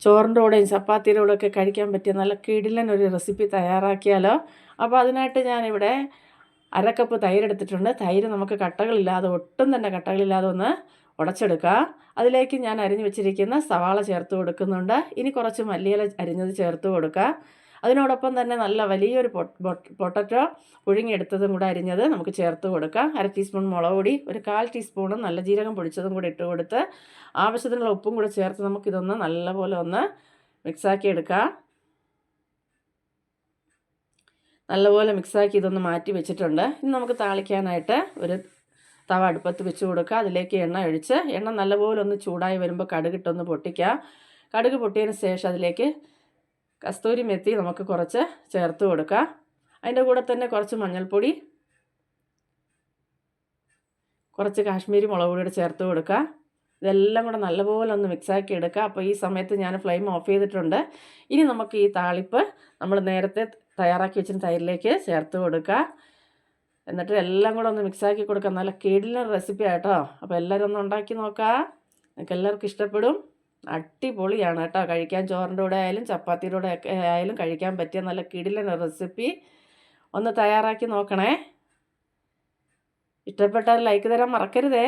ചോറിൻ്റെ കൂടെയും ചപ്പാത്തിയുടെ കൂടെയൊക്കെ കഴിക്കാൻ പറ്റിയ നല്ല കിടിലൻ ഒരു റെസിപ്പി തയ്യാറാക്കിയാലോ. അപ്പോൾ അതിനായിട്ട് ഞാനിവിടെ അരക്കപ്പ് തൈര് എടുത്തിട്ടുണ്ട്. തൈര് നമുക്ക് കട്ടകളില്ലാതെ, ഒട്ടും തന്നെ കട്ടകളില്ലാതെ ഒന്ന് ഉടച്ചെടുക്കുക. അതിലേക്ക് ഞാൻ അരിഞ്ഞു വെച്ചിരിക്കുന്ന സവാള ചേർത്ത് കൊടുക്കുന്നുണ്ട്. ഇനി കുറച്ച് മല്ലിയില അരിഞ്ഞത് ചേർത്ത് കൊടുക്കുക. അതിനോടൊപ്പം തന്നെ നല്ല വലിയൊരു പൊട്ടറ്റോ പുഴുങ്ങിയെടുത്തതും കൂടെ അരിഞ്ഞത് നമുക്ക് ചേർത്ത് കൊടുക്കാം. 1/2 ടീസ്പൂൺ മുളക് പൊടി, ഒരു 1/4 ടീസ്പൂൺ നല്ല ജീരകം പൊടിച്ചതും കൂടെ ഇട്ട് കൊടുത്ത് ആവശ്യത്തിനുള്ള ഉപ്പും കൂടെ ചേർത്ത് നമുക്കിതൊന്ന് നല്ലപോലെ ഒന്ന് മിക്സാക്കി എടുക്കാം. നല്ലപോലെ മിക്സാക്കി ഇതൊന്ന് മാറ്റി വെച്ചിട്ടുണ്ട്. ഇനി നമുക്ക് താളിക്കാനായിട്ട് ഒരു തവ അടുപ്പത്ത് വെച്ച് കൊടുക്കുക. അതിലേക്ക് എണ്ണ ഒഴിച്ച് എണ്ണ നല്ലപോലെ ഒന്ന് ചൂടായി വരുമ്പോൾ കടുകിട്ടൊന്ന് പൊട്ടിക്കുക. കടുക് പൊട്ടിയതിന് ശേഷം അതിലേക്ക് കസ്തൂരി മെത്തി നമുക്ക് കുറച്ച് ചേർത്ത് കൊടുക്കുക. അതിൻ്റെ കൂടെ തന്നെ കുറച്ച് മഞ്ഞൾപ്പൊടി, കുറച്ച് കാശ്മീരി മുളക് പൊടി ചേർത്ത് കൊടുക്കുക. ഇതെല്ലാം കൂടെ നല്ലപോലെ ഒന്ന് മിക്സാക്കി എടുക്കുക. അപ്പോൾ ഈ സമയത്ത് ഞാൻ ഫ്ലെയിം ഓഫ് ചെയ്തിട്ടുണ്ട്. ഇനി നമുക്ക് ഈ താളിപ്പ് നമ്മൾ നേരത്തെ തയ്യാറാക്കി വെച്ചിരുന്ന തൈരിലേക്ക് ചേർത്ത് കൊടുക്കുക. എന്നിട്ട് എല്ലാം കൂടെ ഒന്ന് മിക്സാക്കി കൊടുക്കുക. നല്ല കിടിലൻ റെസിപ്പി ആട്ടോ. അപ്പോൾ എല്ലാവരും ഒന്ന് ഉണ്ടാക്കി നോക്കുക. നിങ്ങൾക്ക് എല്ലാവർക്കും ഇഷ്ടപ്പെടും. അടിപൊളിയാണ് കേട്ടോ. കഴിക്കാൻ ചോറിൻ്റെ കൂടെ ആയാലും ചപ്പാത്തിയുടെ കൂടെ ഒക്കെ ആയാലും കഴിക്കാൻ പറ്റിയ നല്ല കിടിലൻ റെസിപ്പി. ഒന്ന് തയ്യാറാക്കി നോക്കണേ. ഇഷ്ടപ്പെട്ടാൽ ലൈക്ക് തരാൻ മറക്കരുതേ.